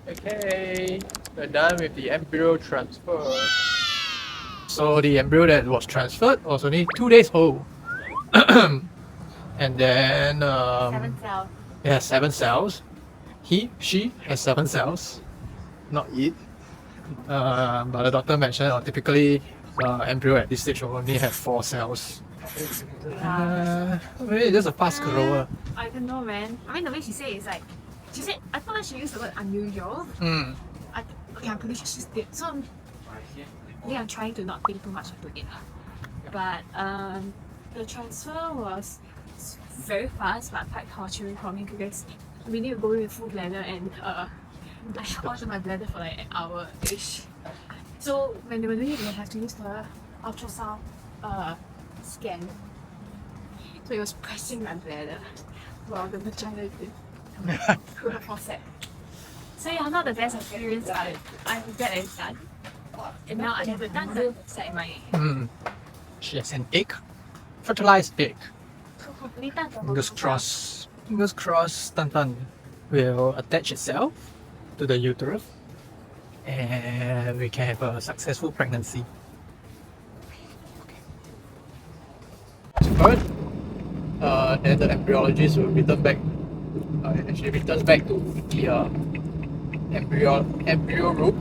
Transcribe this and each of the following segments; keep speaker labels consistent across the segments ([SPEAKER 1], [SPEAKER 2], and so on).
[SPEAKER 1] Okay, we're done with the embryo transfer. So the embryo that was transferred was only 2 days old. And then
[SPEAKER 2] 7 cells.
[SPEAKER 1] it has 7 cells. She has 7 cells, not it. But the doctor mentioned typically embryo at this stage will only have 4 cells. Maybe it's just a fast grower.
[SPEAKER 2] I don't know, man. I mean, the way she said is like, she said, I thought that she used the word unusual. Okay, I'm pretty sure she's dead. So I think I'm trying to not think too much into it. But the transfer was very fast but quite torturing for me because we need to go with full bladder and I held onto my bladder for like an hour-ish. So when they were doing it, they have to use the ultrasound scan. So it was pressing my bladder while the vagina did through the faucet. So yeah, not the best experience, but I'm glad it's done. And now I have a done set in my
[SPEAKER 1] She has an egg, fertilized egg.
[SPEAKER 2] hopefully done.
[SPEAKER 1] Fingers crossed. Fingers crossed. Tan Tan will attach itself to the uterus, and we can have a successful pregnancy. Third, then the embryologist will return back. She returns back to the embryo room,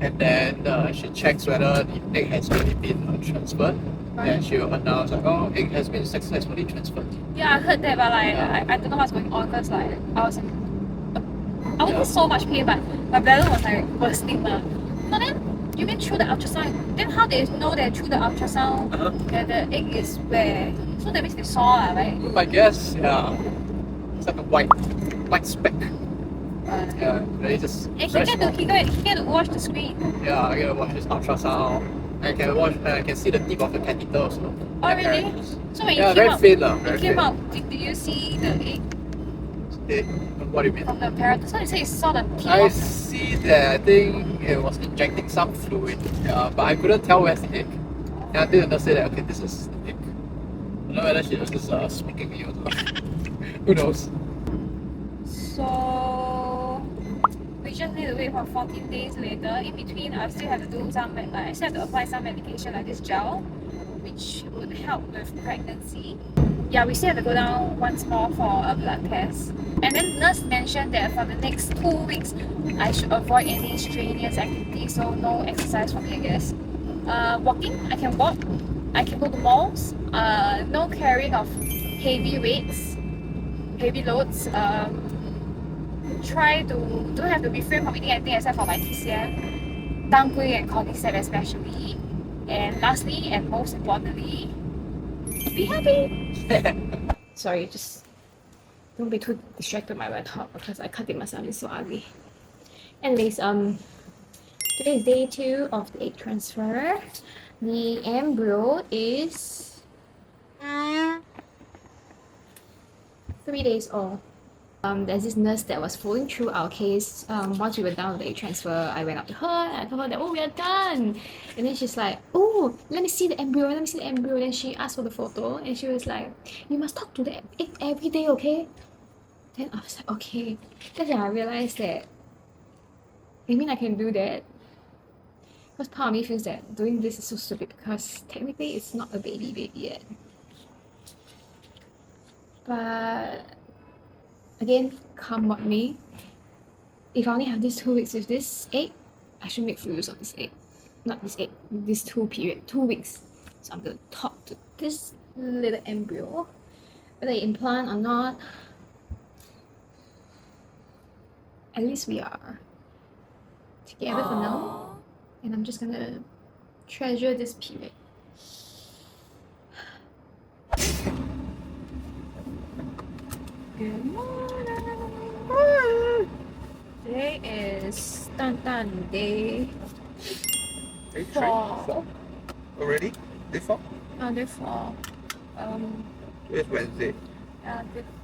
[SPEAKER 1] and then she checks whether the egg has already been transferred. Then she will announce like, oh, egg has been successfully transferred.
[SPEAKER 2] Yeah, I heard that, but like I don't know what's going on because like I was in so much pain, but my bladder was like bursting. But then you mean through the ultrasound? Then how they know that through the ultrasound that the egg is where? So that means they saw, right?
[SPEAKER 1] I guess, yeah. It's like a white speck. Yeah, really just.
[SPEAKER 2] And he get to watch the screen.
[SPEAKER 1] Yeah, I get to watch this ultrasound. I can see the tip of the catheter also.
[SPEAKER 2] Oh really? So when you
[SPEAKER 1] very
[SPEAKER 2] came out,
[SPEAKER 1] faint,
[SPEAKER 2] you came out, did you see the egg?
[SPEAKER 1] What do you mean?
[SPEAKER 2] From the apparatus? So you say you saw the tip
[SPEAKER 1] I
[SPEAKER 2] of
[SPEAKER 1] see that I think it was injecting some fluid, but I couldn't tell where's the egg. And I didn't say that, okay, this is the egg. I don't know whether she was just smoking me or not. Who knows?
[SPEAKER 2] So we just need to wait for 14 days later. In between, I still have to do some, I still have to apply some medication like this gel, which would help with pregnancy. Yeah, we still have to go down once more for a blood test. And then nurse mentioned that for the next 2 weeks, I should avoid any strenuous activity, so no exercise for me, I guess. Walking, I can walk. I can go to malls. No carrying of heavy weights, heavy loads. Don't have to refrain from eating anything except for my TCM, tangui and cordyceps especially. And lastly and most importantly, be happy. Sorry, just don't be too distracted by my talk because I cut it myself. It's so ugly. Anyways, today is day 2 of the egg transfer. The embryo is 3 days old. There's this nurse that was following through our case. Once we were done with the egg transfer, I went up to her and I told her that, oh, we are done. And then she's like, oh, let me see the embryo, let me see the embryo. Then she asked for the photo and she was like, you must talk to the egg every day, okay? Then I was like, okay. Then I realized that, you mean I can do that? Because part of me feels that doing this is so stupid because technically it's not a baby yet. But again, come what may, if I only have these 2 weeks with this egg, I should make full use of this egg. Not this egg, this 2 weeks. So I'm going to talk to this little embryo, whether they implant or not. At least we are together for now. And I'm just gonna treasure this period. Good morning. Today is Tan day 4.
[SPEAKER 3] Already? Day 4?
[SPEAKER 2] Day 4.
[SPEAKER 3] Today's Wednesday.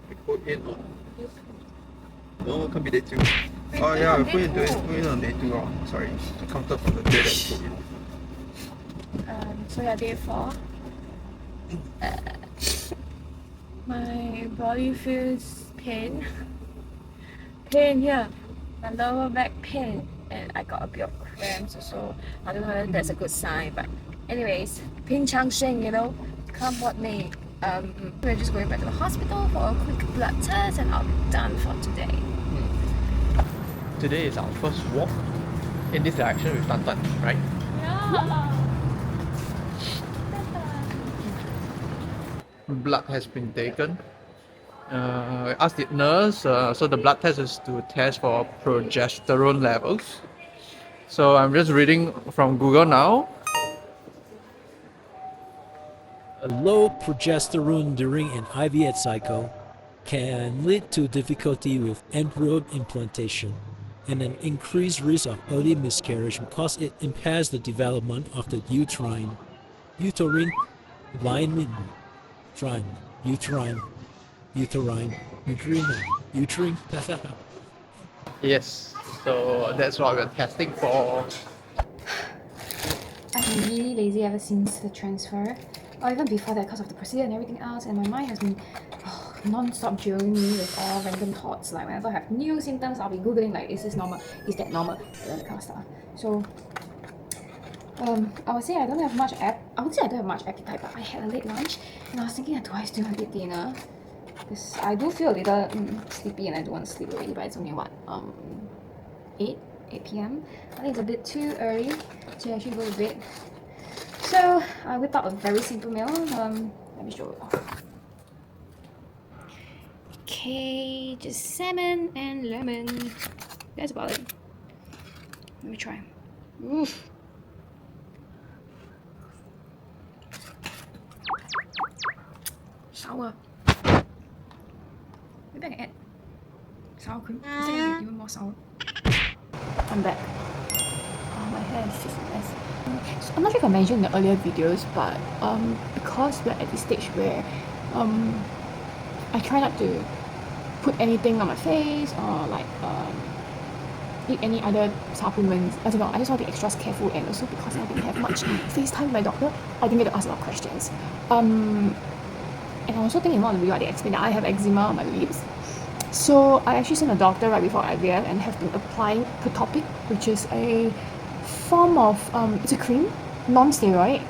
[SPEAKER 3] We put in on. No, it can't be day 2. Oh yeah, we put in on day 2. Oh, sorry. I counted from the day that we put in.
[SPEAKER 2] So yeah, day 4. My body feels pain here. my lower back pain and I got a bit of cramps, so I don't know whether that's a good sign. But anyways, 平常心, you know, come what may. We're just going back to the hospital for a quick blood test and I'll be done for today.
[SPEAKER 1] Today is our first walk in this direction with Tan Tan, right?
[SPEAKER 2] Yeah.
[SPEAKER 1] Blood has been taken. I asked the nurse, so the blood test is to test for progesterone levels. So I'm just reading from Google now.
[SPEAKER 4] A low progesterone during an IVF cycle can lead to difficulty with embryo implantation and an increased risk of early miscarriage because it impairs the development of the uterine lining. Uterine.
[SPEAKER 1] Yes, so that's what we're testing for.
[SPEAKER 2] I've been really lazy ever since the transfer, or even before that because of the procedure and everything else, and my mind has been non-stop drilling me with all random thoughts. Like whenever I have new symptoms, I'll be googling like, is this normal, is that normal, that kind of stuff. So I would say I don't have much appetite, but I had a late lunch and I was thinking, do I still eat dinner? Because I do feel a little sleepy and I don't want to sleep already, but it's only what, 8 p.m. I think it's a bit too early to actually go to bed. So I whipped up a very simple meal. Let me show you. Okay, just salmon and lemon. That's about it. Let me try. Oof. Sour. Maybe I can add sour cream. I think it'll be even more sour. I'm back. Oh, my hair is just a mess. So I'm not sure if I mentioned in the earlier videos, but because we're at this stage where I try not to put anything on my face or like eat any other supplements. I don't know, I just want to be extra careful, and also because I didn't have much face time with my doctor, I didn't get to ask a lot of questions. And I also think in one of the videos I did explain that I have eczema on my lips. So I actually seen a doctor right before IVF and have been applying Protopic, which is a form of it's a cream, non-steroid.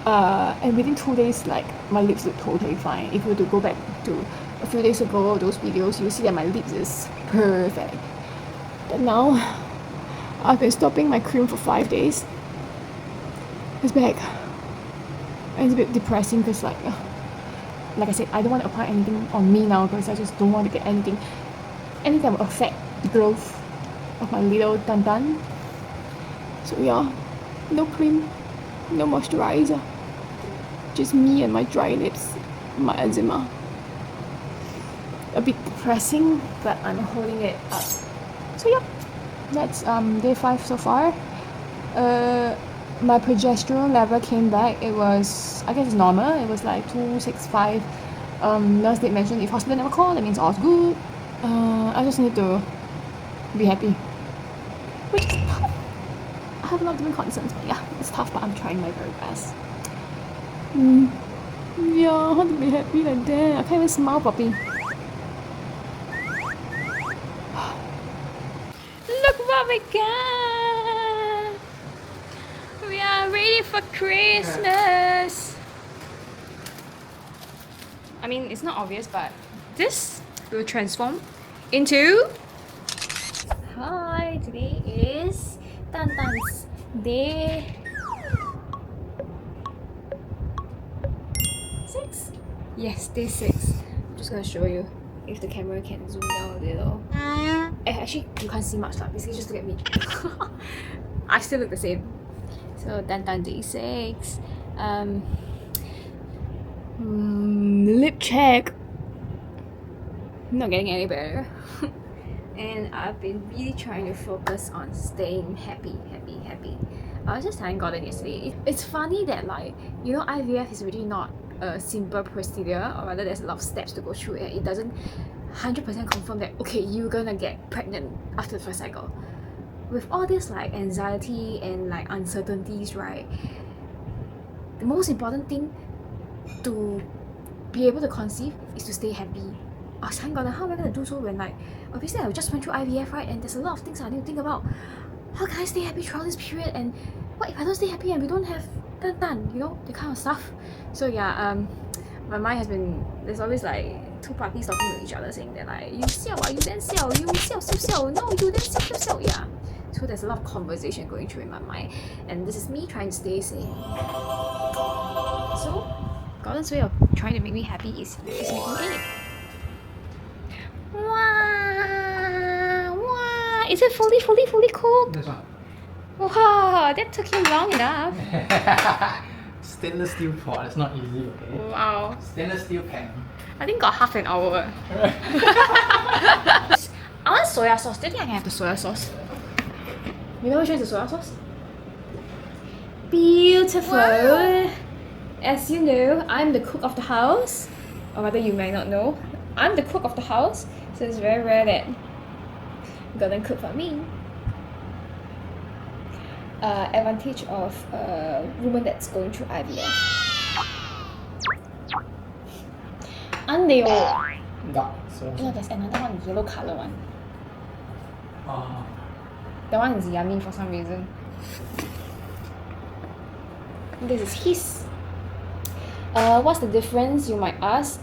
[SPEAKER 2] And within 2 days, like my lips look totally fine. If you were to go back to a few days ago, those videos, you'll see that my lips is perfect. But now I've been stopping my cream for 5 days. It's back. And it's a bit depressing because like I said, I don't want to apply anything on me now because I just don't want to get anything that will affect the growth of my little Tan Tan. So yeah, no cream, no moisturizer, just me and my dry lips, my eczema. A bit depressing, but I'm holding it up. So yeah, that's day 5 so far. My progesterone level came back. It was, I guess it's normal. It was like 265. Nurse did mention if hospital never call, that means all's good. I just need to be happy, which is tough. I have a lot of different concerns, but yeah, it's tough, but I'm trying my very best. Yeah, how to be happy like that? I can't even smile properly. Look what we got! We are ready for Christmas! I mean, it's not obvious, but this will transform into... Hi, today is Tan Tan's day 6? Yes, day 6. I'm just gonna show you if the camera can zoom down a little. Actually, you can't see much, basically just look at me. I still look the same. So, Tan Tan day 6. Lip check. Not getting any better. And I've been really trying to focus on staying happy. I was just telling Gordon yesterday, it's funny that like, you know, IVF is really not a simple procedure, or rather there's a lot of steps to go through, and it doesn't 100% confirm that okay, you're gonna get pregnant after the first cycle. With all this like anxiety and like uncertainties, right, the most important thing to be able to conceive is to stay happy. I was thinking, how am I going to do so when, like, obviously I just went through IVF, right? And there's a lot of things I need to think about. How can I stay happy throughout this period? And what if I don't stay happy and we don't have tan, you know, the kind of stuff. So yeah, my mind has been, there's always like two parties talking to each other saying that like, you xiao, you then xiao, you xiao, no, you then xiao, yeah. So there's a lot of conversation going through in my mind, and this is me trying to stay sane. So Gordon's way of trying to make me happy is he's making egg. Wow, wow, is it fully cooked?
[SPEAKER 1] This one.
[SPEAKER 2] Wow, that took him long enough.
[SPEAKER 1] Stainless steel pot, it's not easy, okay?
[SPEAKER 2] Wow.
[SPEAKER 1] Stainless steel pan.
[SPEAKER 2] I think got half an hour. I want soya sauce. Do you think I can have the soya sauce? You know which one is the soya sauce? Beautiful. Wow. As you know, I'm the cook of the house. Or rather, you might not know. I'm the cook of the house. So it's very rare that Gordon cook for me. Advantage of a woman that's going through IVF. And they all.
[SPEAKER 1] Got so.
[SPEAKER 2] No, there's another one, yellow color one.
[SPEAKER 1] Oh.
[SPEAKER 2] That one is yummy for some reason. This is his. What's the difference, you might ask?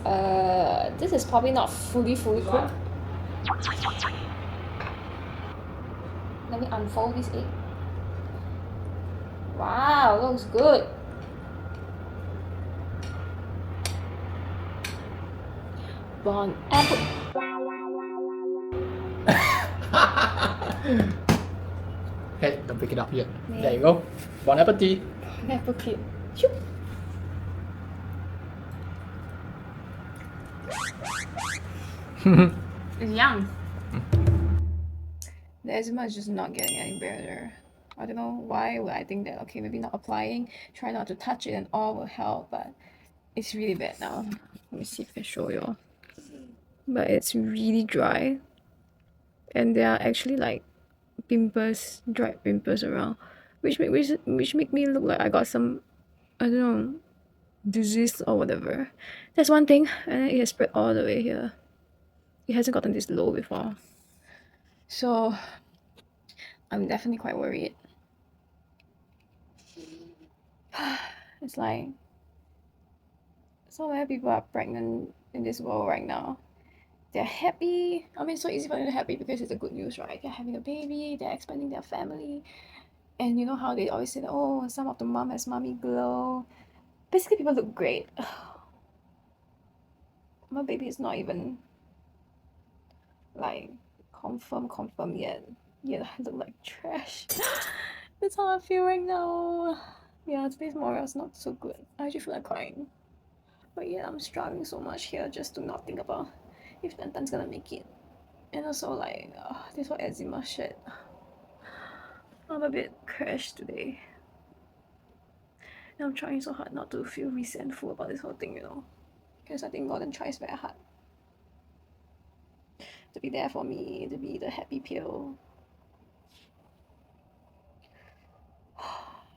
[SPEAKER 2] This is probably not fully cooked. Let me unfold this egg. Wow, looks good. Bon apple.
[SPEAKER 1] Hey, don't pick it up yet.
[SPEAKER 2] Yeah.
[SPEAKER 1] There you go. Bon appetit.
[SPEAKER 2] Apple kit. Shoop. It's yum. The eczema is just not getting any better. I don't know why would I think that, okay, maybe not applying, try not to touch it and all will help, but it's really bad now. Let me see if I can show you all. But it's really dry. And there are actually like pimples, dried pimples around, which make me look like I got some, I don't know, disease or whatever. That's one thing, and then it has spread all the way here. It hasn't gotten this low before. So I'm definitely quite worried. It's like so many people are pregnant in this world right now. They're happy. I mean, it's so easy for them to be happy because it's a good news, right? They're having a baby, they're expanding their family. And you know how they always say that, oh, some of the mom has mommy glow. Basically, people look great. My baby is not even like confirm yet. Yet I look like trash. That's how I feel right now. Yeah, today's morale is not so good. I actually feel like crying. But yeah, I'm struggling so much here just to not think about if Tantan's gonna make it. And also like, this whole eczema shit. I'm a bit crashed today. And I'm trying so hard not to feel resentful about this whole thing, you know. Because I think Gordon tries very hard to be there for me, to be the happy pill.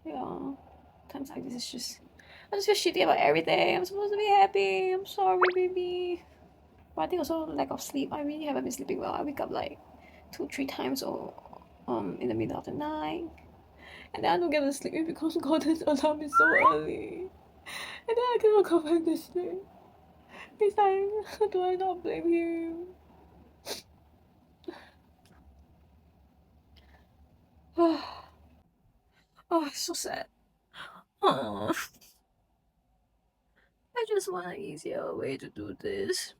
[SPEAKER 2] Yeah, times like this is just, I just feel shitty about everything. I'm supposed to be happy. I'm sorry, baby. But I think also lack of sleep. I really haven't been sleeping well. I wake up like 2-3 times or in the middle of the night, and then I don't get to sleep because Gordon's alarm is so early, and then I cannot go back to sleep. It's like, do I not blame him? Oh, it's so sad. Oh, I just want an easier way to do this.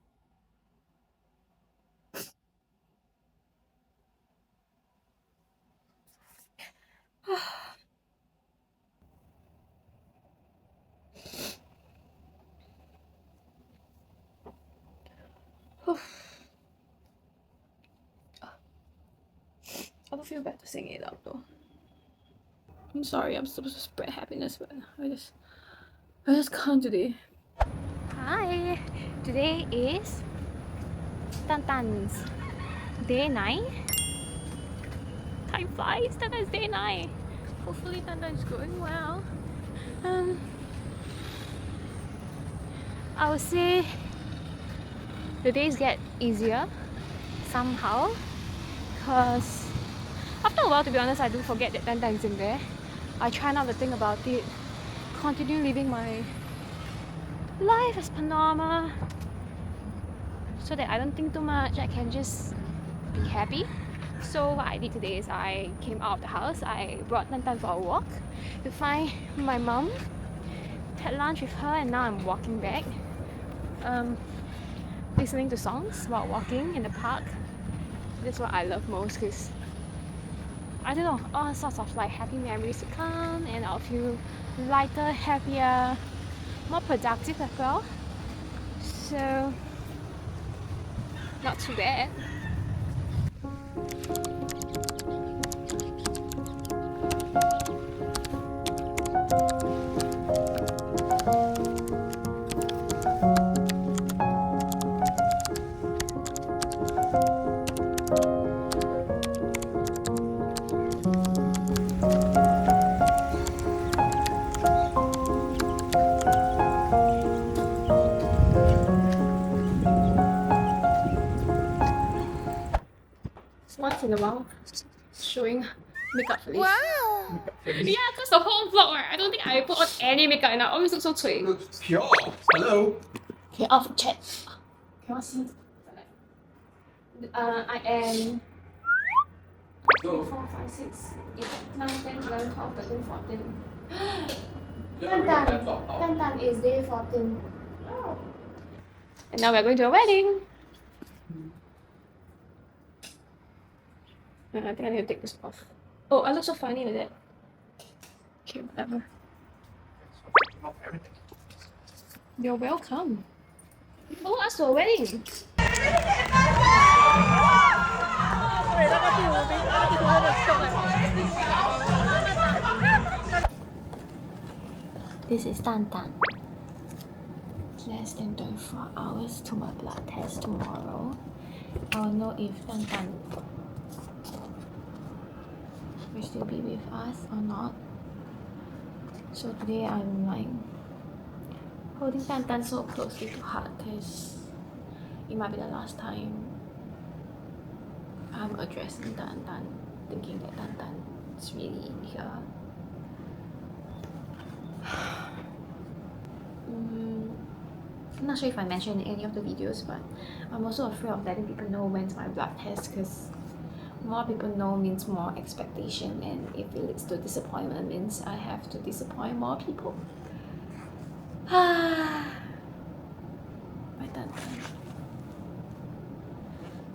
[SPEAKER 2] I don't feel bad to sing it out though. I'm sorry, I'm supposed to spread happiness, but I just can't today. Hi! Today is Tantan's day 9. Time flies, Tantan's day 9. Hopefully Tantan's going well. I would say the days get easier somehow, because after a while, to be honest, I do forget that Tantan is in there. I try not to think about it, continue living my life as per normal, so that I don't think too much. I can just be happy. So what I did today is I came out of the house, I brought Tantan for a walk to find my mom, had lunch with her, and now I'm walking back, listening to songs while walking in the park. That's what I love most, because I don't know, all sorts of like happy memories to come, and I'll feel lighter, happier, more productive as well. So not too bad. Once in a while, showing makeup for this.
[SPEAKER 5] Wow.
[SPEAKER 2] Yeah, because the whole vlog, right, I don't think I put on any makeup and I always look so cui.
[SPEAKER 3] Looks pure. Hello.
[SPEAKER 2] Okay, off chat. Cannot see. I am 3, 4, 5, 6, 8, 9, 10, 11, 12, 13, 14. Tantan is day 14. And now we're going to a wedding. I think I need to take this off. Oh, I look so funny with it. Okay, whatever. You're welcome. Follow us to a wedding. This is Tantan. Less than 24 hours to my blood test tomorrow. I will know if Tantan will still be with us or not. So today I'm like holding Tantan so closely to heart, because it might be the last time I'm addressing Tantan, thinking that Tantan is really here. I'm not sure if I mentioned in any of the videos, but I'm also afraid of letting people know when's my blood test, because more people know means more expectation, and if it leads to disappointment means I have to disappoint more people. My Tantan.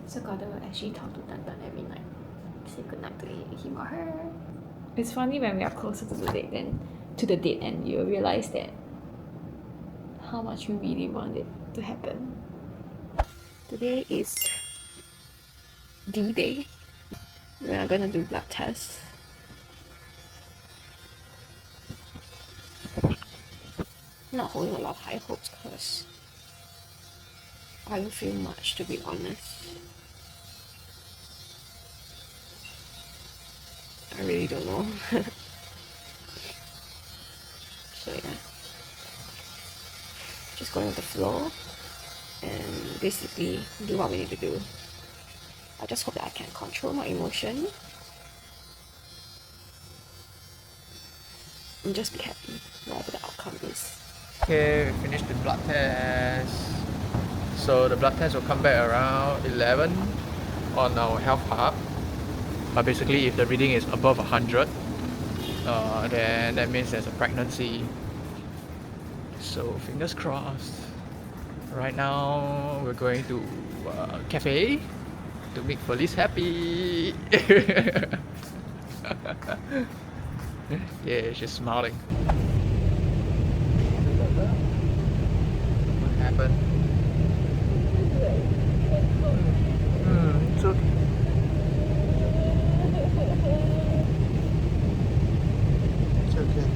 [SPEAKER 2] So gotta actually talk to Tantan every night. Say goodnight to him or her. It's funny when we are closer to the date and you realize that how much you really want it to happen. Today is D-Day. We are gonna do blood tests. Not holding a lot of high hopes because I don't feel much, to be honest. I really don't know. So yeah, just going with the flow and basically do what we need to do. I just hope that I can control my emotion and just be happy whatever the outcome is.
[SPEAKER 1] Okay, we finished the blood test. So the blood test will come back around 11 on our health hub. But basically, if the reading is above 100, then that means there's a pregnancy. So fingers crossed. Right now, we're going to a cafe to make Felice happy. Yeah, she's smiling. What happened? It's okay. It's okay.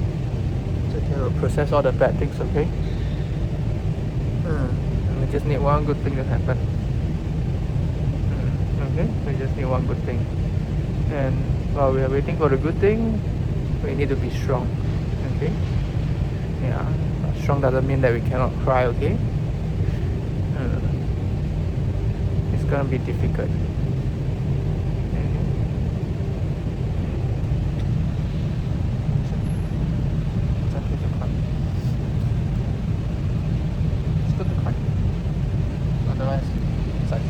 [SPEAKER 1] It's okay. We'll process all the bad things, okay? We just need one good thing to happen. Okay? We just need one good thing. And while we are waiting for the good thing, we need to be strong. Okay? Yeah. Strong doesn't mean that we cannot cry, okay? gonna be difficult. It's okay to cry. It's good to cry. Otherwise, it's like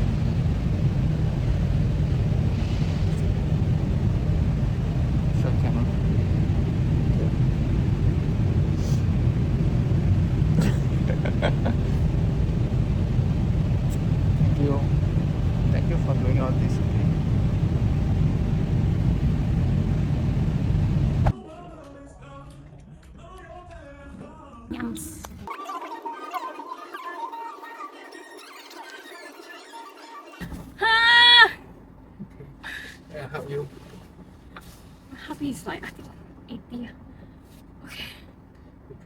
[SPEAKER 1] sure camera. Thank you for doing all this.
[SPEAKER 2] Yums. Ah!
[SPEAKER 1] Yeah, help you.
[SPEAKER 2] My hubby is like, I think 80. Okay.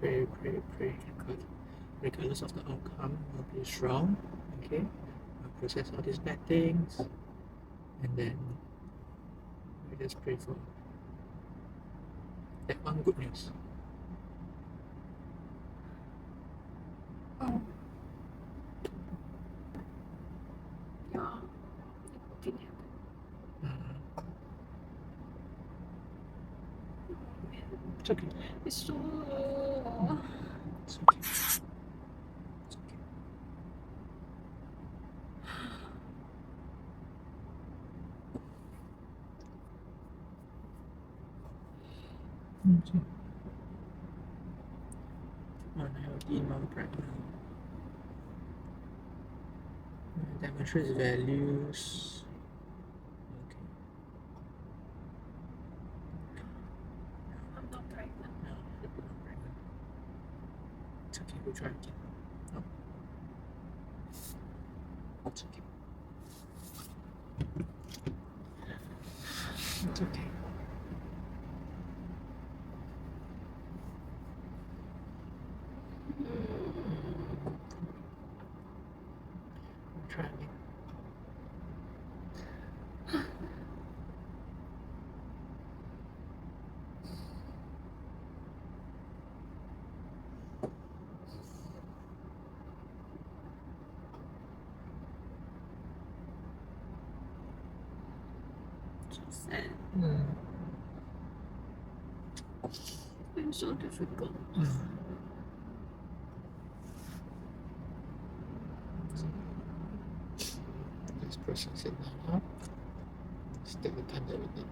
[SPEAKER 1] Pray, God, regardless of the outcome, will be strong. Okay, we'll process all these bad things, and then we just pray for that one good news.
[SPEAKER 2] Oh. Yeah. It didn't happen.
[SPEAKER 1] It's okay.
[SPEAKER 2] It's so.
[SPEAKER 1] It's okay. It's okay. Okay. Unhealthy, non-pregnant. Demonstrates values. Okay.
[SPEAKER 2] I'm not pregnant.
[SPEAKER 1] No, you're not pregnant. It's okay, we'll try again. No. It's okay. It's okay. We'll try again.
[SPEAKER 2] So sad.
[SPEAKER 1] Mm.
[SPEAKER 2] It's so difficult.
[SPEAKER 1] Let's process it now. Let's take the time that we need.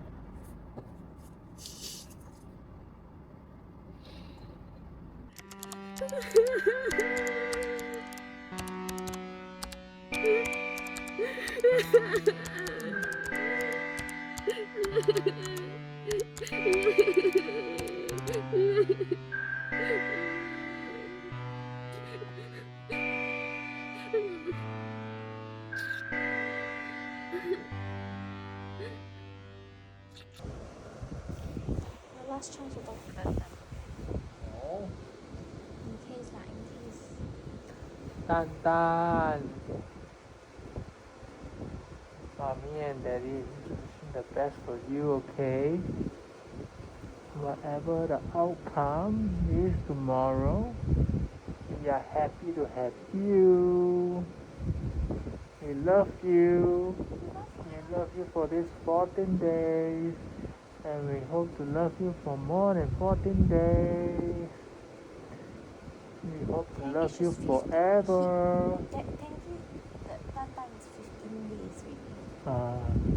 [SPEAKER 2] The last chance to talk to them.
[SPEAKER 1] Oh.
[SPEAKER 2] In case.
[SPEAKER 1] 蛋蛋 Mommy and Daddy is wishing the best for you, okay? Whatever the outcome is tomorrow, we are happy to have you. We love you. We love you for these 14 days. And we hope to love you for more than 14 days. We hope to love you forever.
[SPEAKER 2] Thank you. That time is 15 days already.